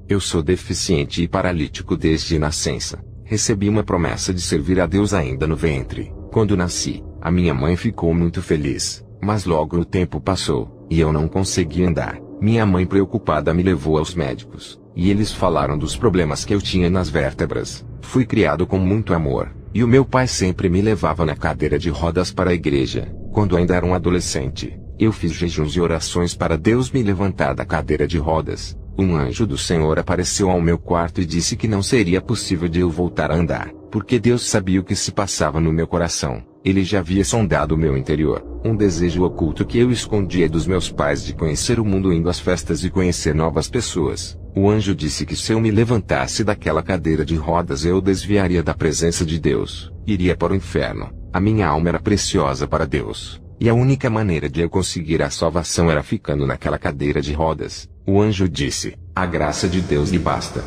Eu sou deficiente e paralítico desde nascença. Recebi uma promessa de servir a Deus ainda no ventre. Quando nasci, a minha mãe ficou muito feliz, mas logo o tempo passou, e eu não consegui andar. Minha mãe preocupada me levou aos médicos, e eles falaram dos problemas que eu tinha nas vértebras. Fui criado com muito amor, e o meu pai sempre me levava na cadeira de rodas para a igreja. Quando ainda era um adolescente, eu fiz jejuns e orações para Deus me levantar da cadeira de rodas. Um anjo do Senhor apareceu ao meu quarto e disse que não seria possível de eu voltar a andar, porque Deus sabia o que se passava no meu coração. Ele já havia sondado o meu interior, um desejo oculto que eu escondia dos meus pais de conhecer o mundo indo às festas e conhecer novas pessoas. O anjo disse que se eu me levantasse daquela cadeira de rodas eu desviaria da presença de Deus, iria para o inferno. A minha alma era preciosa para Deus, e a única maneira de eu conseguir a salvação era ficando naquela cadeira de rodas. O anjo disse: a graça de Deus lhe basta.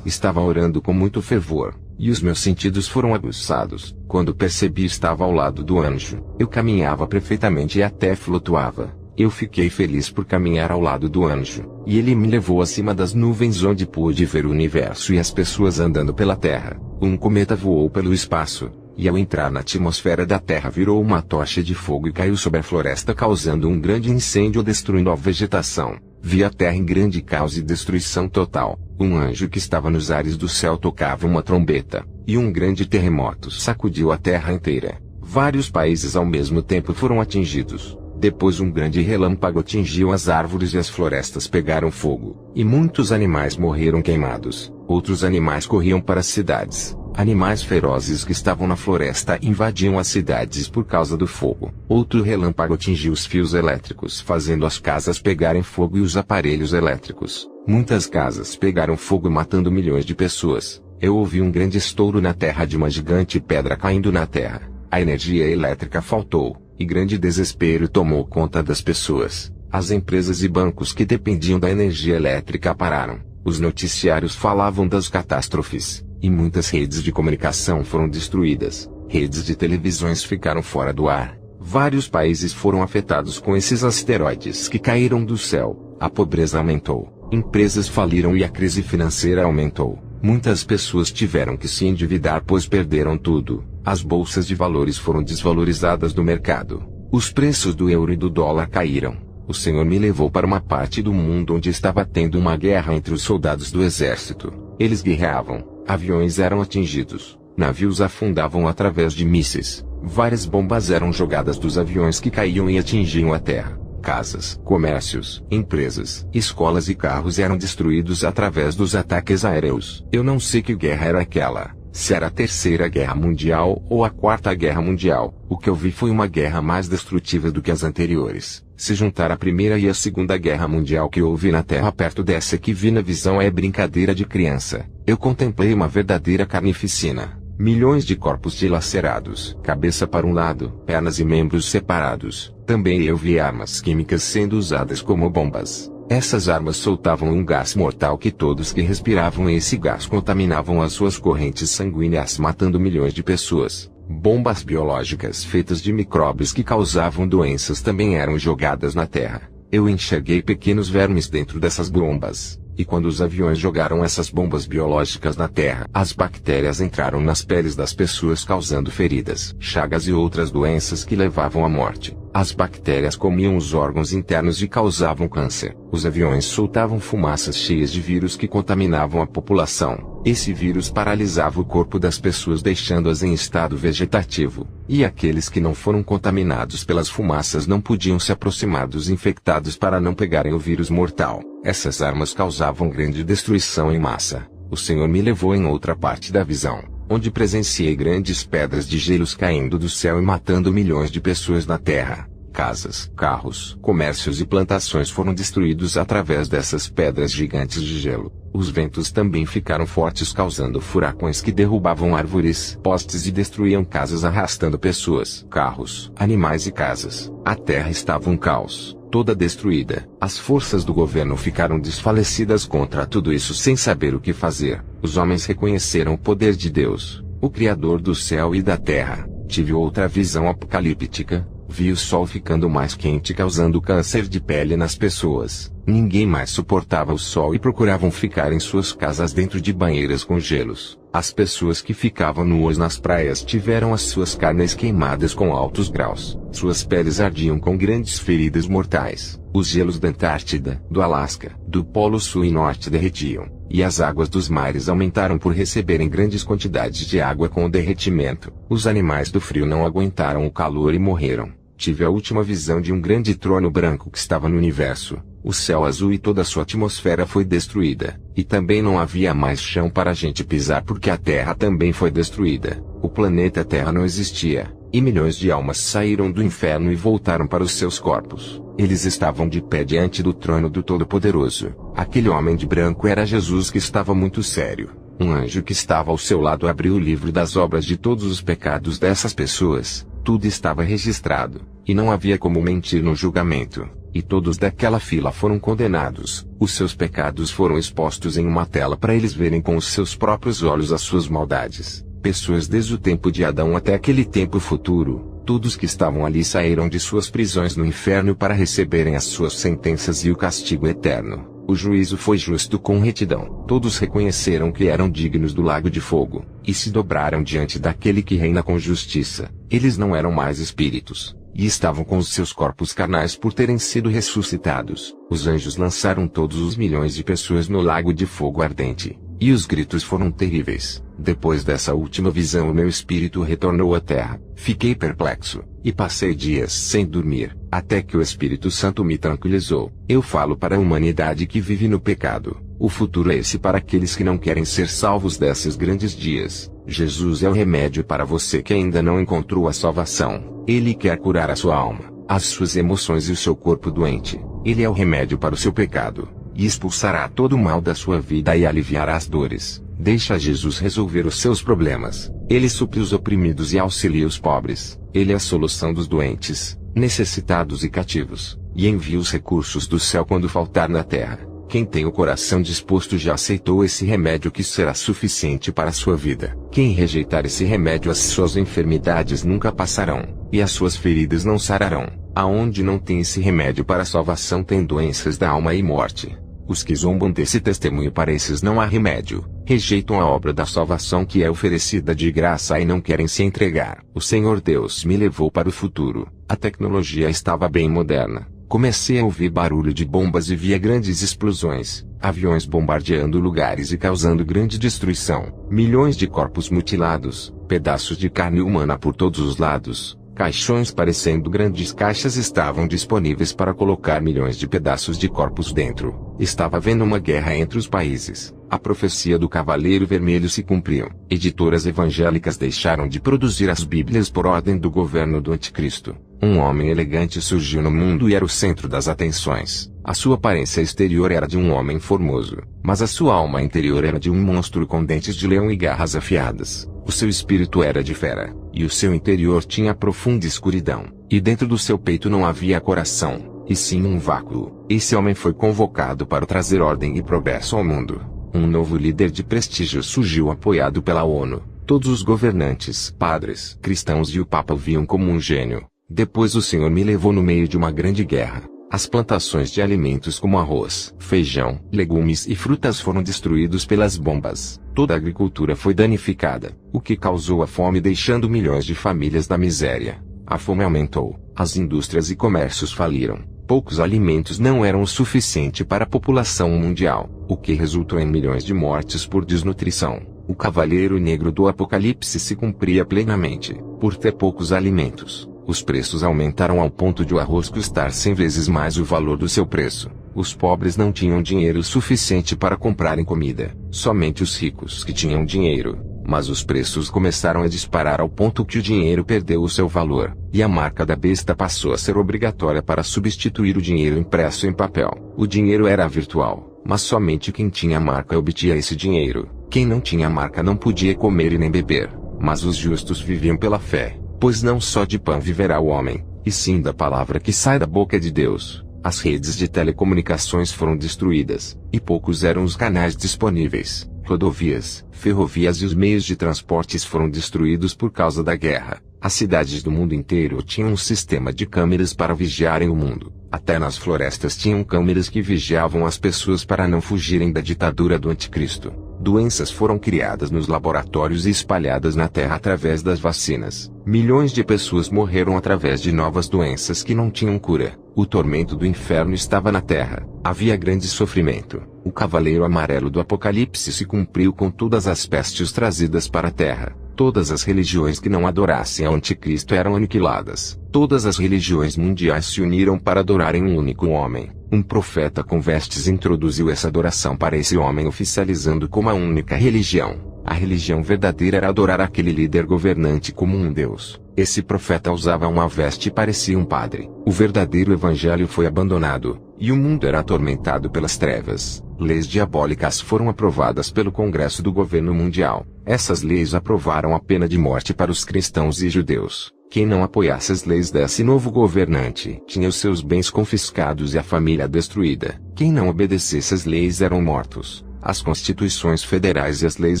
Estava orando com muito fervor, e os meus sentidos foram aguçados. Quando percebi estava ao lado do anjo. Eu caminhava perfeitamente e até flutuava. Eu fiquei feliz por caminhar ao lado do anjo, e ele me levou acima das nuvens onde pude ver o universo e as pessoas andando pela terra. Um cometa voou pelo espaço, e ao entrar na atmosfera da Terra virou uma tocha de fogo e caiu sobre a floresta causando um grande incêndio destruindo a vegetação. Vi a Terra em grande caos e destruição total. Um anjo que estava nos ares do céu tocava uma trombeta, e um grande terremoto sacudiu a Terra inteira. Vários países ao mesmo tempo foram atingidos. Depois um grande relâmpago atingiu as árvores e as florestas pegaram fogo, e muitos animais morreram queimados. Outros animais corriam para as cidades. Animais ferozes que estavam na floresta invadiam as cidades por causa do fogo. Outro relâmpago atingiu os fios elétricos, fazendo as casas pegarem fogo e os aparelhos elétricos. Muitas casas pegaram fogo matando milhões de pessoas. Eu ouvi um grande estouro na terra de uma gigante pedra caindo na terra. A energia elétrica faltou, e grande desespero tomou conta das pessoas. As empresas e bancos que dependiam da energia elétrica pararam. Os noticiários falavam das catástrofes, e muitas redes de comunicação foram destruídas. Redes de televisões ficaram fora do ar. Vários países foram afetados com esses asteroides que caíram do céu. A pobreza aumentou. Empresas faliram e a crise financeira aumentou. Muitas pessoas tiveram que se endividar pois perderam tudo. As bolsas de valores foram desvalorizadas do mercado. Os preços do euro e do dólar caíram. O Senhor me levou para uma parte do mundo onde estava tendo uma guerra entre os soldados do exército. Eles guerreavam, aviões eram atingidos, navios afundavam através de mísseis, várias bombas eram jogadas dos aviões que caíam e atingiam a terra. Casas, comércios, empresas, escolas e carros eram destruídos através dos ataques aéreos. Eu não sei que guerra era aquela. Se era a Terceira Guerra Mundial ou a Quarta Guerra Mundial, o que eu vi foi uma guerra mais destrutiva do que as anteriores. Se juntar a Primeira e a Segunda Guerra Mundial que houve na Terra perto dessa que vi na visão é brincadeira de criança. Eu contemplei uma verdadeira carnificina. Milhões de corpos dilacerados, cabeça para um lado, pernas e membros separados. Também eu vi armas químicas sendo usadas como bombas. Essas armas soltavam um gás mortal que todos que respiravam esse gás contaminavam as suas correntes sanguíneas matando milhões de pessoas. Bombas biológicas feitas de micróbios que causavam doenças também eram jogadas na Terra. Eu enxerguei pequenos vermes dentro dessas bombas. E quando os aviões jogaram essas bombas biológicas na Terra, as bactérias entraram nas peles das pessoas causando feridas, chagas e outras doenças que levavam à morte. As bactérias comiam os órgãos internos e causavam câncer. Os aviões soltavam fumaças cheias de vírus que contaminavam a população. Esse vírus paralisava o corpo das pessoas deixando-as em estado vegetativo. E aqueles que não foram contaminados pelas fumaças não podiam se aproximar dos infectados para não pegarem o vírus mortal. Essas armas causavam grande destruição em massa. O Senhor me levou em outra parte da visão, onde presenciei grandes pedras de gelos caindo do céu e matando milhões de pessoas na terra. Casas, carros, comércios e plantações foram destruídos através dessas pedras gigantes de gelo. Os ventos também ficaram fortes causando furacões que derrubavam árvores, postes e destruíam casas arrastando pessoas, carros, animais e casas. A terra estava um caos, toda destruída. As forças do governo ficaram desfalecidas contra tudo isso sem saber o que fazer. Os homens reconheceram o poder de Deus, o Criador do céu e da terra. Tive outra visão apocalíptica. Vi o sol ficando mais quente, causando câncer de pele nas pessoas. Ninguém mais suportava o sol e procuravam ficar em suas casas dentro de banheiras com gelos. As pessoas que ficavam nuas nas praias tiveram as suas carnes queimadas com altos graus. Suas peles ardiam com grandes feridas mortais. Os gelos da Antártida, do Alasca, do Polo Sul e Norte derretiam, e as águas dos mares aumentaram por receberem grandes quantidades de água com o derretimento. Os animais do frio não aguentaram o calor e morreram. Tive a última visão de um grande trono branco que estava no universo. O céu azul e toda a sua atmosfera foi destruída, e também não havia mais chão para a gente pisar porque a Terra também foi destruída. O planeta Terra não existia, e milhões de almas saíram do inferno e voltaram para os seus corpos. Eles estavam de pé diante do trono do Todo-Poderoso. Aquele homem de branco era Jesus, que estava muito sério. Um anjo que estava ao seu lado abriu o livro das obras de todos os pecados dessas pessoas. Tudo estava registrado, e não havia como mentir no julgamento. E todos daquela fila foram condenados. Os seus pecados foram expostos em uma tela para eles verem com os seus próprios olhos as suas maldades. Pessoas desde o tempo de Adão até aquele tempo futuro, todos que estavam ali saíram de suas prisões no inferno para receberem as suas sentenças e o castigo eterno. O juízo foi justo com retidão. Todos reconheceram que eram dignos do lago de fogo, e se dobraram diante daquele que reina com justiça. Eles não eram mais espíritos, e estavam com os seus corpos carnais por terem sido ressuscitados. Os anjos lançaram todos os milhões de pessoas no lago de fogo ardente, e os gritos foram terríveis. Depois dessa última visão, o meu espírito retornou à terra. Fiquei perplexo, e passei dias sem dormir, até que o Espírito Santo me tranquilizou. Eu falo para a humanidade que vive no pecado. O futuro é esse para aqueles que não querem ser salvos desses grandes dias. Jesus é o remédio para você que ainda não encontrou a salvação. Ele quer curar a sua alma, as suas emoções e o seu corpo doente. Ele é o remédio para o seu pecado, e expulsará todo o mal da sua vida e aliviará as dores. Deixa Jesus resolver os seus problemas. Ele supre os oprimidos e auxilia os pobres. Ele é a solução dos doentes, necessitados e cativos, e envia os recursos do céu quando faltar na terra. Quem tem o coração disposto já aceitou esse remédio que será suficiente para a sua vida. Quem rejeitar esse remédio, as suas enfermidades nunca passarão, e as suas feridas não sararão. Aonde não tem esse remédio para a salvação tem doenças da alma e morte. Os que zombam desse testemunho, para esses não há remédio. Rejeitam a obra da salvação que é oferecida de graça e não querem se entregar. O Senhor Deus me levou para o futuro. A tecnologia estava bem moderna. Comecei a ouvir barulho de bombas e via grandes explosões, aviões bombardeando lugares e causando grande destruição, milhões de corpos mutilados, pedaços de carne humana por todos os lados. Caixões parecendo grandes caixas estavam disponíveis para colocar milhões de pedaços de corpos dentro. Estava havendo uma guerra entre os países. A profecia do Cavaleiro Vermelho se cumpriu. Editoras evangélicas deixaram de produzir as Bíblias por ordem do governo do Anticristo. Um homem elegante surgiu no mundo e era o centro das atenções. A sua aparência exterior era de um homem formoso, mas a sua alma interior era de um monstro com dentes de leão e garras afiadas. O seu espírito era de fera, e o seu interior tinha profunda escuridão, e dentro do seu peito não havia coração, e sim um vácuo. Esse homem foi convocado para trazer ordem e progresso ao mundo. Um novo líder de prestígio surgiu apoiado pela ONU. Todos os governantes, padres, cristãos e o Papa o viam como um gênio. Depois o Senhor me levou no meio de uma grande guerra. As plantações de alimentos como arroz, feijão, legumes e frutas foram destruídos pelas bombas. Toda a agricultura foi danificada, o que causou a fome, deixando milhões de famílias na miséria. A fome aumentou, as indústrias e comércios faliram. Poucos alimentos não eram o suficiente para a população mundial, o que resultou em milhões de mortes por desnutrição. O Cavaleiro Negro do Apocalipse se cumpria plenamente. Por ter poucos alimentos, os preços aumentaram ao ponto de o arroz custar 100 vezes mais o valor do seu preço. Os pobres não tinham dinheiro suficiente para comprarem comida. Somente os ricos que tinham dinheiro. Mas os preços começaram a disparar ao ponto que o dinheiro perdeu o seu valor, e a marca da besta passou a ser obrigatória para substituir o dinheiro impresso em papel. O dinheiro era virtual, mas somente quem tinha a marca obtinha esse dinheiro. Quem não tinha a marca não podia comer e nem beber. Mas os justos viviam pela fé, pois não só de pão viverá o homem, e sim da palavra que sai da boca de Deus. As redes de telecomunicações foram destruídas, e poucos eram os canais disponíveis. Rodovias, ferrovias e os meios de transportes foram destruídos por causa da guerra. As cidades do mundo inteiro tinham um sistema de câmeras para vigiarem o mundo. Até nas florestas tinham câmeras que vigiavam as pessoas para não fugirem da ditadura do anticristo. Doenças foram criadas nos laboratórios e espalhadas na terra através das vacinas. Milhões de pessoas morreram através de novas doenças que não tinham cura. O tormento do inferno estava na terra. Havia grande sofrimento. O cavaleiro amarelo do Apocalipse se cumpriu com todas as pestes trazidas para a terra. Todas as religiões que não adorassem ao anticristo eram aniquiladas. Todas as religiões mundiais se uniram para adorarem um único homem. Um profeta com vestes introduziu essa adoração para esse homem, oficializando como a única religião. A religião verdadeira era adorar aquele líder governante como um deus. Esse profeta usava uma veste e parecia um padre. O verdadeiro evangelho foi abandonado, e o mundo era atormentado pelas trevas. Leis diabólicas foram aprovadas pelo Congresso do Governo Mundial. Essas leis aprovaram a pena de morte para os cristãos e judeus. Quem não apoiasse as leis desse novo governante tinha os seus bens confiscados e a família destruída. Quem não obedecesse às leis eram mortos. As constituições federais e as leis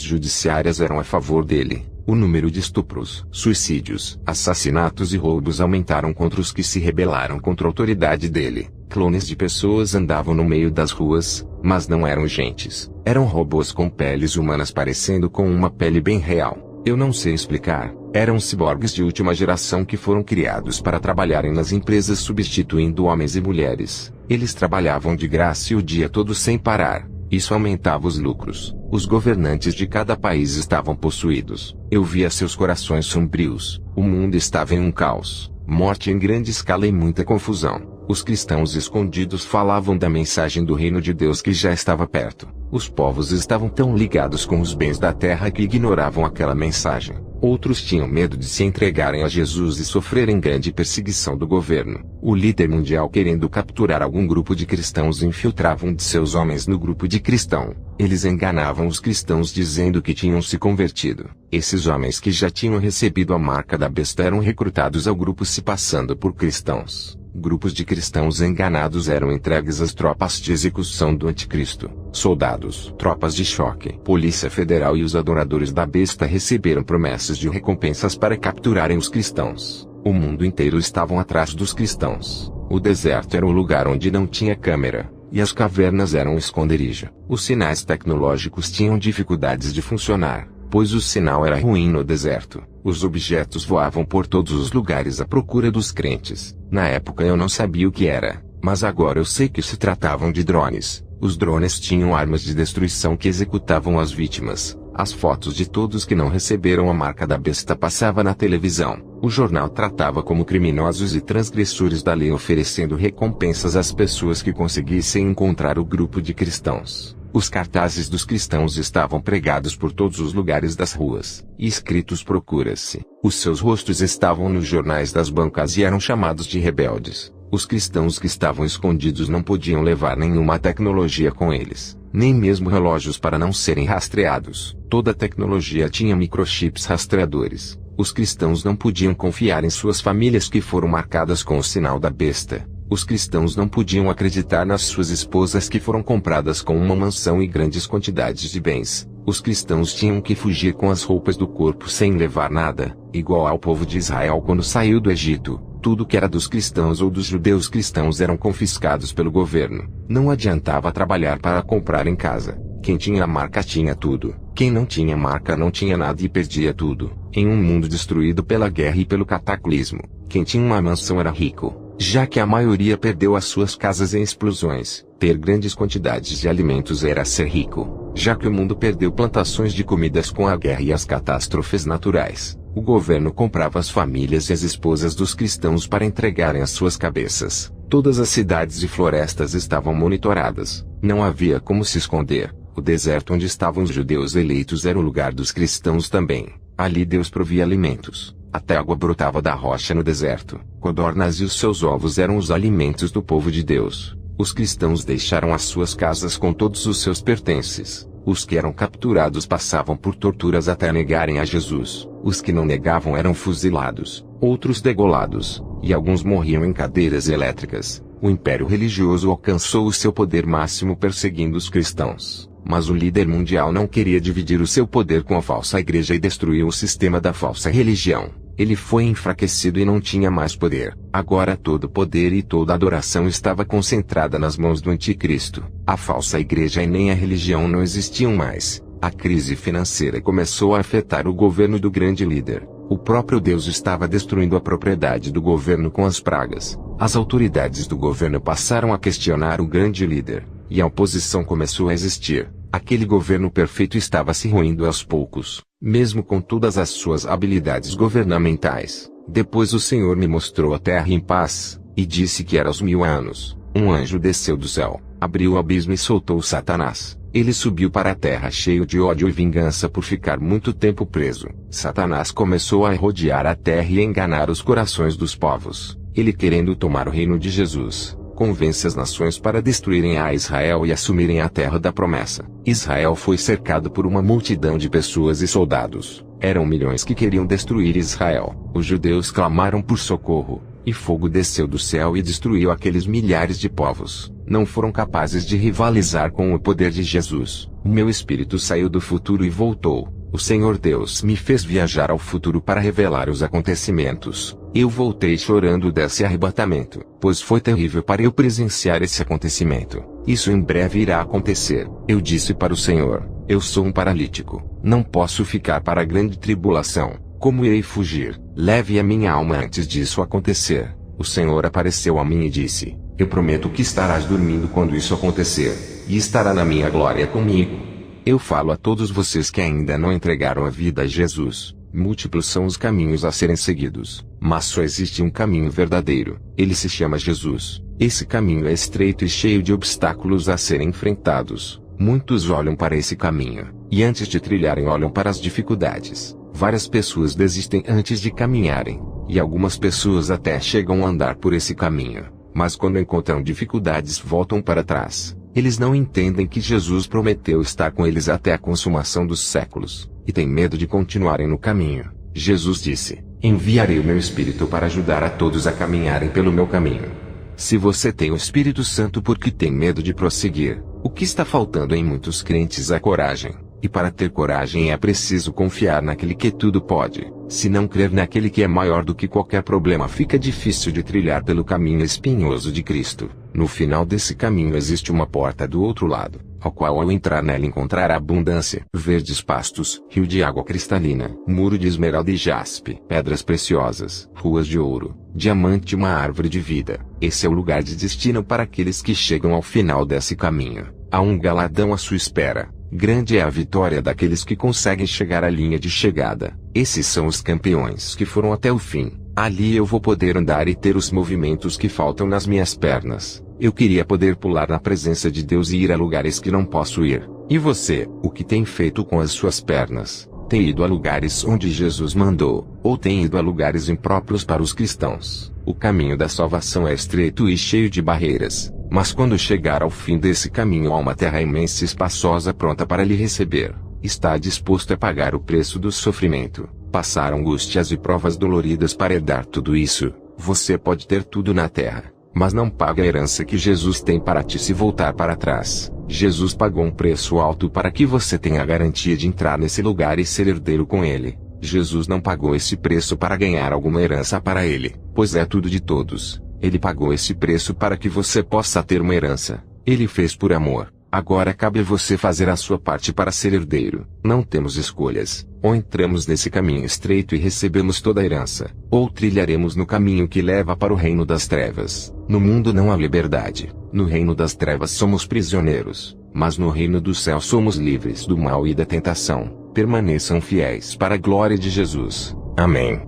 judiciárias eram a favor dele. O número de estupros, suicídios, assassinatos e roubos aumentaram contra os que se rebelaram contra a autoridade dele. Clones de pessoas andavam no meio das ruas, mas não eram gentes. Eram robôs com peles humanas parecendo com uma pele bem real. Eu não sei explicar. Eram ciborgues de última geração que foram criados para trabalharem nas empresas substituindo homens e mulheres. Eles trabalhavam de graça e o dia todo sem parar. Isso aumentava os lucros. Os governantes de cada país estavam possuídos. Eu via seus corações sombrios. O mundo estava em um caos. Morte em grande escala e muita confusão. Os cristãos escondidos falavam da mensagem do reino de Deus que já estava perto. Os povos estavam tão ligados com os bens da terra que ignoravam aquela mensagem. Outros tinham medo de se entregarem a Jesus e sofrerem grande perseguição do governo. O líder mundial, querendo capturar algum grupo de cristãos, infiltrava um de seus homens no grupo de cristão. Eles enganavam os cristãos dizendo que tinham se convertido. Esses homens que já tinham recebido a marca da besta eram recrutados ao grupo se passando por cristãos. Grupos de cristãos enganados eram entregues às tropas de execução do anticristo. Soldados, tropas de choque, polícia federal e os adoradores da besta receberam promessas de recompensas para capturarem os cristãos. O mundo inteiro estavam atrás dos cristãos. O deserto era o lugar onde não tinha câmera, e as cavernas eram um esconderijo. Os sinais tecnológicos tinham dificuldades de funcionar, pois o sinal era ruim no deserto. Os objetos voavam por todos os lugares à procura dos crentes. Na época eu não sabia o que era, mas agora eu sei que se tratavam de drones. Os drones tinham armas de destruição que executavam as vítimas. As fotos de todos que não receberam a marca da besta passavam na televisão. O jornal tratava como criminosos e transgressores da lei, oferecendo recompensas às pessoas que conseguissem encontrar o grupo de cristãos. Os cartazes dos cristãos estavam pregados por todos os lugares das ruas, e escritos "Procura-se". Os seus rostos estavam nos jornais das bancas e eram chamados de rebeldes. Os cristãos que estavam escondidos não podiam levar nenhuma tecnologia com eles, nem mesmo relógios para não serem rastreados. Toda a tecnologia tinha microchips rastreadores. Os cristãos não podiam confiar em suas famílias que foram marcadas com o sinal da besta. Os cristãos não podiam acreditar nas suas esposas que foram compradas com uma mansão e grandes quantidades de bens. Os cristãos tinham que fugir com as roupas do corpo sem levar nada, igual ao povo de Israel quando saiu do Egito. Tudo que era dos cristãos ou dos judeus cristãos eram confiscados pelo governo. Não adiantava trabalhar para comprar em casa. Quem tinha a marca tinha tudo. Quem não tinha marca não tinha nada e perdia tudo. Em um mundo destruído pela guerra e pelo cataclismo, quem tinha uma mansão era rico. Já que a maioria perdeu as suas casas em explosões, ter grandes quantidades de alimentos era ser rico. Já que o mundo perdeu plantações de comidas com a guerra e as catástrofes naturais, o governo comprava as famílias e as esposas dos cristãos para entregarem as suas cabeças. Todas as cidades e florestas estavam monitoradas. Não havia como se esconder. O deserto onde estavam os judeus eleitos era o lugar dos cristãos também. Ali Deus provia alimentos. Até água brotava da rocha no deserto. Codornas e os seus ovos eram os alimentos do povo de Deus. Os cristãos deixaram as suas casas com todos os seus pertences. Os que eram capturados passavam por torturas até negarem a Jesus. Os que não negavam eram fuzilados, outros degolados, e alguns morriam em cadeiras elétricas. O império religioso alcançou o seu poder máximo perseguindo os cristãos. Mas o líder mundial não queria dividir o seu poder com a falsa igreja e destruiu o sistema da falsa religião. Ele foi enfraquecido e não tinha mais poder. Agora todo o poder e toda a adoração estava concentrada nas mãos do anticristo. A falsa igreja e nem a religião não existiam mais. A crise financeira começou a afetar o governo do grande líder. O próprio Deus estava destruindo a propriedade do governo com as pragas. As autoridades do governo passaram a questionar o grande líder, e a oposição começou a existir. Aquele governo perfeito estava se ruindo aos poucos, mesmo com todas as suas habilidades governamentais. Depois o Senhor me mostrou a terra em paz, e disse que era aos 1000 anos. Um anjo desceu do céu, abriu o abismo e soltou Satanás. Ele subiu para a terra cheio de ódio e vingança por ficar muito tempo preso. Satanás começou a rodear a terra e enganar os corações dos povos. Ele, querendo tomar o reino de Jesus, convence as nações para destruírem a Israel e assumirem a terra da promessa. Israel foi cercado por uma multidão de pessoas e soldados. Eram milhões que queriam destruir Israel. Os judeus clamaram por socorro, e fogo desceu do céu e destruiu aqueles milhares de povos. Não foram capazes de rivalizar com o poder de Jesus. O meu espírito saiu do futuro e voltou. O Senhor Deus me fez viajar ao futuro para revelar os acontecimentos. Eu voltei chorando desse arrebatamento, pois foi terrível para eu presenciar esse acontecimento. Isso em breve irá acontecer. Eu disse para o Senhor: eu sou um paralítico. Não posso ficar para a grande tribulação. Como irei fugir? Leve a minha alma antes disso acontecer. O Senhor apareceu a mim e disse: eu prometo que estarás dormindo quando isso acontecer, e estará na minha glória comigo. Eu falo a todos vocês que ainda não entregaram a vida a Jesus. Múltiplos são os caminhos a serem seguidos, mas só existe um caminho verdadeiro. Ele se chama Jesus. Esse caminho é estreito e cheio de obstáculos a serem enfrentados. Muitos olham para esse caminho, e antes de trilharem olham para as dificuldades. Várias pessoas desistem antes de caminharem, e algumas pessoas até chegam a andar por esse caminho, mas quando encontram dificuldades voltam para trás. Eles não entendem que Jesus prometeu estar com eles até a consumação dos séculos, e têm medo de continuarem no caminho. Jesus disse: enviarei o meu Espírito para ajudar a todos a caminharem pelo meu caminho. Se você tem o Espírito Santo porque tem medo de prosseguir, o que está faltando em muitos crentes é coragem. E para ter coragem é preciso confiar naquele que tudo pode. Se não crer naquele que é maior do que qualquer problema, fica difícil de trilhar pelo caminho espinhoso de Cristo. No final desse caminho existe uma porta do outro lado, ao qual ao entrar nela encontrará abundância, verdes pastos, rio de água cristalina, muro de esmeralda e jaspe, pedras preciosas, ruas de ouro, diamante e uma árvore de vida. Esse é o lugar de destino para aqueles que chegam ao final desse caminho. Há um galardão à sua espera. Grande é a vitória daqueles que conseguem chegar à linha de chegada. Esses são os campeões que foram até o fim. Ali eu vou poder andar e ter os movimentos que faltam nas minhas pernas. Eu queria poder pular na presença de Deus e ir a lugares que não posso ir. E você, o que tem feito com as suas pernas? Tem ido a lugares onde Jesus mandou, ou tem ido a lugares impróprios para os cristãos? O caminho da salvação é estreito e cheio de barreiras. Mas quando chegar ao fim desse caminho há uma terra imensa e espaçosa pronta para lhe receber. Está disposto a pagar o preço do sofrimento, passar angústias e provas doloridas para herdar tudo isso. Você pode ter tudo na terra, mas não paga a herança que Jesus tem para ti se voltar para trás. Jesus pagou um preço alto para que você tenha a garantia de entrar nesse lugar e ser herdeiro com ele. Jesus não pagou esse preço para ganhar alguma herança para ele, pois é tudo de todos. Ele pagou esse preço para que você possa ter uma herança. Ele fez por amor. Agora cabe a você fazer a sua parte para ser herdeiro. Não temos escolhas. Ou entramos nesse caminho estreito e recebemos toda a herança, ou trilharemos no caminho que leva para o reino das trevas. No mundo não há liberdade. No reino das trevas somos prisioneiros, mas no reino do céu somos livres do mal e da tentação. Permaneçam fiéis para a glória de Jesus. Amém.